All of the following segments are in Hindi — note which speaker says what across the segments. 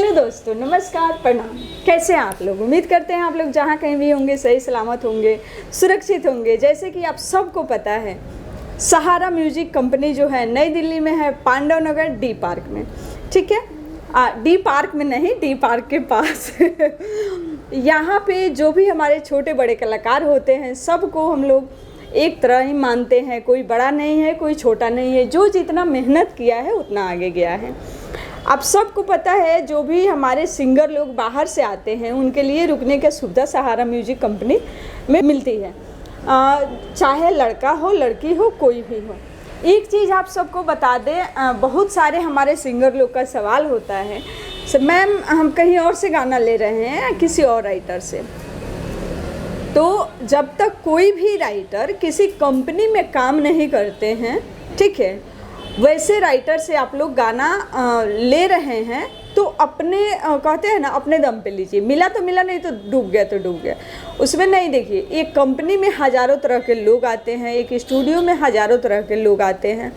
Speaker 1: हेलो दोस्तों, नमस्कार, प्रणाम। कैसे हैं आप लोग? उम्मीद करते हैं आप लोग जहाँ कहीं भी होंगे सही सलामत होंगे, सुरक्षित होंगे। जैसे कि आप सबको पता है, सहारा म्यूजिक कंपनी जो है नई दिल्ली में है, पांडव नगर डी पार्क में। ठीक है, डी पार्क में नहीं, डी पार्क के पास। यहाँ पे जो भी हमारे छोटे बड़े कलाकार होते हैं सबको हम लोग एक तरह ही मानते हैं। कोई बड़ा नहीं है, कोई छोटा नहीं है। जो जितना मेहनत किया है उतना आगे गया है। आप सबको पता है, जो भी हमारे सिंगर लोग बाहर से आते हैं उनके लिए रुकने की सुविधा सहारा म्यूजिक कंपनी में मिलती है। चाहे लड़का हो, लड़की हो, कोई भी हो। एक चीज़ आप सबको बता दें, बहुत सारे हमारे सिंगर लोग का सवाल होता है, मैम हम कहीं और से गाना ले रहे हैं किसी और राइटर से। तो जब तक कोई भी राइटर किसी कंपनी में काम नहीं करते हैं, ठीक है, वैसे राइटर से आप लोग गाना ले रहे हैं तो अपने कहते हैं ना, अपने दम पे लीजिए। मिला तो मिला, नहीं तो डूब गया तो डूब गया। उसमें नहीं, देखिए, एक कंपनी में हज़ारों तरह के लोग आते हैं, एक स्टूडियो में हज़ारों तरह के लोग आते हैं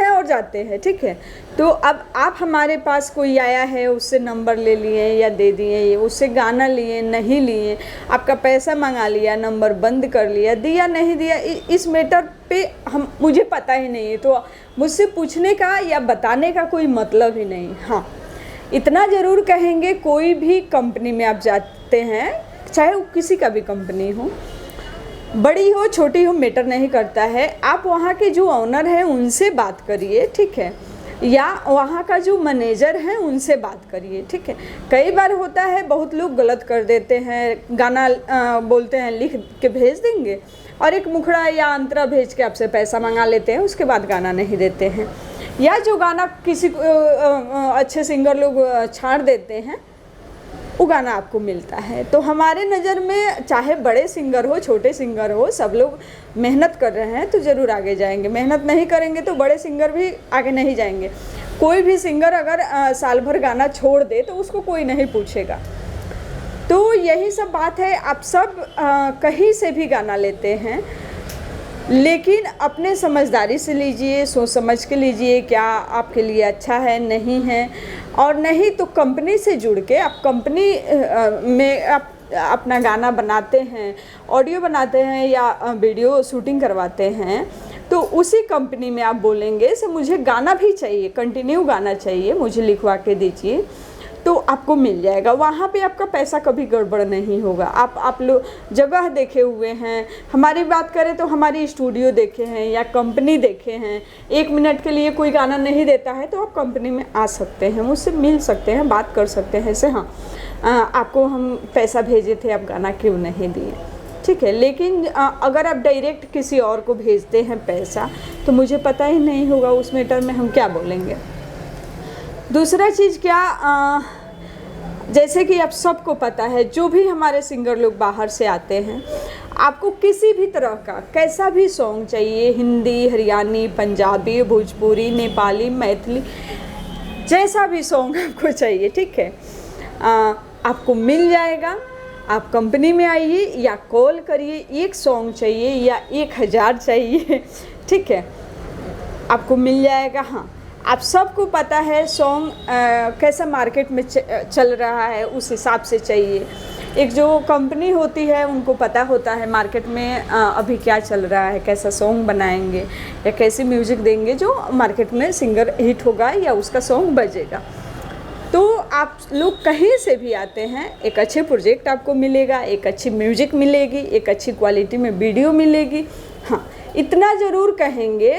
Speaker 1: और जाते हैं। ठीक है, तो अब आप हमारे पास कोई आया है, उससे नंबर ले लिए या दे दिए, उससे गाना लिए नहीं लिए, आपका पैसा मंगा लिया, नंबर बंद कर लिया, दिया नहीं दिया, इस मैटर पे मुझे पता ही नहीं है, तो मुझसे पूछने का या बताने का कोई मतलब ही नहीं। हाँ, इतना ज़रूर कहेंगे, कोई भी कंपनी में आप जाते हैं, चाहे वो किसी का भी कंपनी हो, बड़ी हो छोटी हो, मैटर नहीं करता है। आप वहाँ के जो ऑनर हैं उनसे बात करिए, ठीक है, या वहाँ का जो मैनेजर है उनसे बात करिए। ठीक है, कई बार होता है बहुत लोग गलत कर देते हैं, गाना बोलते हैं लिख के भेज देंगे और एक मुखड़ा या अंतरा भेज के आपसे पैसा मंगा लेते हैं, उसके बाद गाना नहीं देते हैं। या जो गाना किसी अच्छे सिंगर लोग छाड़ देते हैं, वो गाना आपको मिलता है। तो हमारे नज़र में चाहे बड़े सिंगर हो, छोटे सिंगर हो, सब लोग मेहनत कर रहे हैं तो ज़रूर आगे जाएंगे। मेहनत नहीं करेंगे तो बड़े सिंगर भी आगे नहीं जाएंगे। कोई भी सिंगर अगर साल भर गाना छोड़ दे तो उसको कोई नहीं पूछेगा। तो यही सब बात है। आप सब कहीं से भी गाना लेते हैं, लेकिन अपने समझदारी से लीजिए, सोच समझ के लीजिए क्या आपके लिए अच्छा है, नहीं है। और नहीं तो कंपनी से जुड़ के आप कंपनी में आप अपना गाना बनाते हैं, ऑडियो बनाते हैं या वीडियो शूटिंग करवाते हैं, तो उसी कंपनी में आप बोलेंगे से मुझे गाना भी चाहिए, कंटिन्यू गाना चाहिए, मुझे लिखवा के दीजिए, तो आपको मिल जाएगा। वहाँ पे आपका पैसा कभी गड़बड़ नहीं होगा। आप लोग जगह देखे हुए हैं। हमारी बात करें तो हमारी स्टूडियो देखे हैं या कंपनी देखे हैं। 1 मिनट के लिए कोई गाना नहीं देता है तो आप कंपनी में आ सकते हैं, मुझसे मिल सकते हैं, बात कर सकते हैं ऐसे। हाँ, आपको हम पैसा भेजे थे, आप गाना क्यों नहीं दिए, ठीक है। लेकिन अगर आप डायरेक्ट किसी और को भेजते हैं पैसा, तो मुझे पता ही नहीं होगा, उस मैटर में हम क्या बोलेंगे। दूसरा चीज़ क्या, जैसे कि आप सबको पता है, जो भी हमारे सिंगर लोग बाहर से आते हैं, आपको किसी भी तरह का कैसा भी सॉन्ग चाहिए, हिंदी, हरियाणी, पंजाबी, भोजपुरी, नेपाली, मैथिली, जैसा भी सॉन्ग आपको चाहिए, ठीक है, आपको मिल जाएगा। आप कंपनी में आइए या कॉल करिए। एक सॉन्ग चाहिए या 1000 चाहिए, ठीक है, आपको मिल जाएगा। हाँ, आप सबको पता है सॉन्ग कैसा मार्केट में चल रहा है, उस हिसाब से चाहिए। एक जो कंपनी होती है उनको पता होता है मार्केट में अभी क्या चल रहा है, कैसा सॉन्ग बनाएंगे या कैसी म्यूज़िक देंगे जो मार्केट में सिंगर हिट होगा या उसका सॉन्ग बजेगा। तो आप लोग कहीं से भी आते हैं, एक अच्छे प्रोजेक्ट आपको मिलेगा, एक अच्छी म्यूज़िक मिलेगी, एक अच्छी क्वालिटी में वीडियो मिलेगी। हाँ, इतना ज़रूर कहेंगे।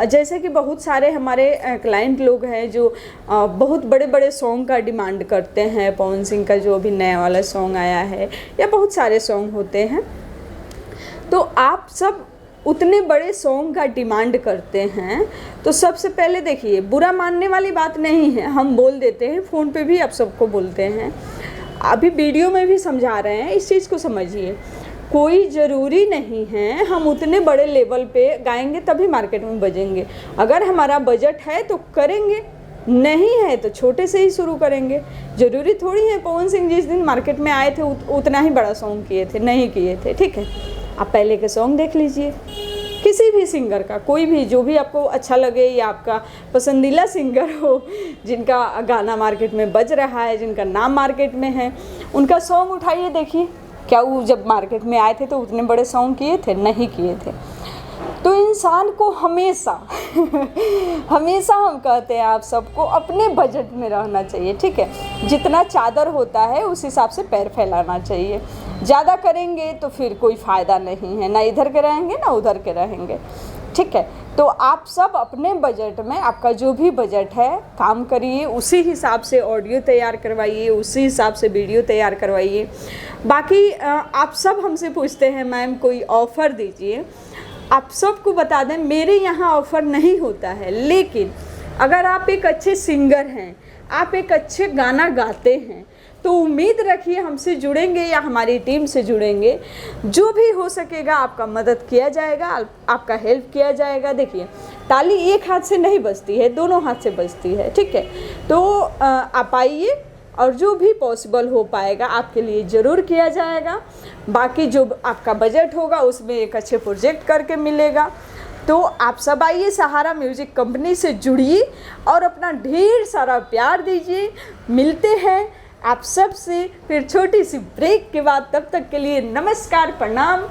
Speaker 1: जैसे कि बहुत सारे हमारे क्लाइंट लोग हैं जो बहुत बड़े बड़े सॉन्ग का डिमांड करते हैं। पवन सिंह का जो अभी नया वाला सॉन्ग आया है, या बहुत सारे सॉन्ग होते हैं, तो आप सब उतने बड़े सॉन्ग का डिमांड करते हैं। तो सबसे पहले देखिए, बुरा मानने वाली बात नहीं है, हम बोल देते हैं, फ़ोन पे भी आप सबको बोलते हैं, अभी वीडियो में भी समझा रहे हैं, इस चीज़ को समझिए। कोई ज़रूरी नहीं है हम उतने बड़े लेवल पे गाएंगे तभी मार्केट में बजेंगे। अगर हमारा बजट है तो करेंगे, नहीं है तो छोटे से ही शुरू करेंगे। ज़रूरी थोड़ी है पवन सिंह जिस दिन मार्केट में आए थे उतना ही बड़ा सॉन्ग किए थे, नहीं किए थे, ठीक है। आप पहले के सॉन्ग देख लीजिए, किसी भी सिंगर का, कोई भी जो भी आपको अच्छा लगे या आपका पसंदीदा सिंगर हो, जिनका गाना मार्केट में बज रहा है, जिनका नाम मार्केट में है, उनका सॉन्ग उठाइए, देखिए क्या वो जब मार्केट में आए थे तो उतने बड़े सॉन्ग किए थे? नहीं किए थे। तो इंसान को हमेशा हमेशा हम कहते हैं आप सबको अपने बजट में रहना चाहिए, ठीक है। जितना चादर होता है उस हिसाब से पैर फैलाना चाहिए। ज़्यादा करेंगे तो फिर कोई फ़ायदा नहीं है, ना इधर के रहेंगे ना उधर के रहेंगे, ठीक है। तो आप सब अपने बजट में, आपका जो भी बजट है, काम करिए, उसी हिसाब से ऑडियो तैयार करवाइए, उसी हिसाब से वीडियो तैयार करवाइए। बाकी आप सब हमसे पूछते हैं मैम कोई ऑफ़र दीजिए। आप सबको बता दें मेरे यहाँ ऑफ़र नहीं होता है, लेकिन अगर आप एक अच्छे सिंगर हैं, आप एक अच्छे गाना गाते हैं, तो उम्मीद रखिए हमसे जुड़ेंगे या हमारी टीम से जुड़ेंगे, जो भी हो सकेगा आपका मदद किया जाएगा, आपका हेल्प किया जाएगा। देखिए ताली एक हाथ से नहीं बजती है, दोनों हाथ से बजती है, ठीक है। तो आप आइए और जो भी पॉसिबल हो पाएगा आपके लिए ज़रूर किया जाएगा। बाकी जो आपका बजट होगा उसमें एक अच्छे प्रोजेक्ट करके मिलेगा। तो आप सब आइए, सहारा म्यूज़िक कंपनी से जुड़िए और अपना ढेर सारा प्यार दीजिए। मिलते हैं आप सब से फिर छोटी सी ब्रेक के बाद। तब तक के लिए नमस्कार, प्रणाम।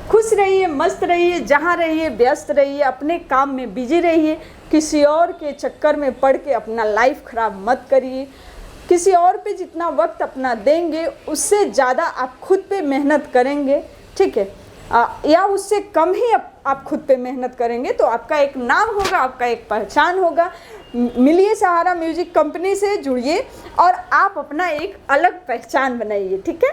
Speaker 1: खुश रहिए, मस्त रहिए, जहाँ रहिए व्यस्त रहिए, अपने काम में बिजी रहिए। किसी और के चक्कर में पड़ के अपना लाइफ ख़राब मत करिए। किसी और पे जितना वक्त अपना देंगे उससे ज़्यादा आप खुद पे मेहनत करेंगे, ठीक है, या उससे कम ही आप खुद पे मेहनत करेंगे तो आपका एक नाम होगा, आपका एक पहचान होगा। मिलिए सहारा म्यूज़िक कंपनी से, जुड़िए और आप अपना एक अलग पहचान बनाइए, ठीक है।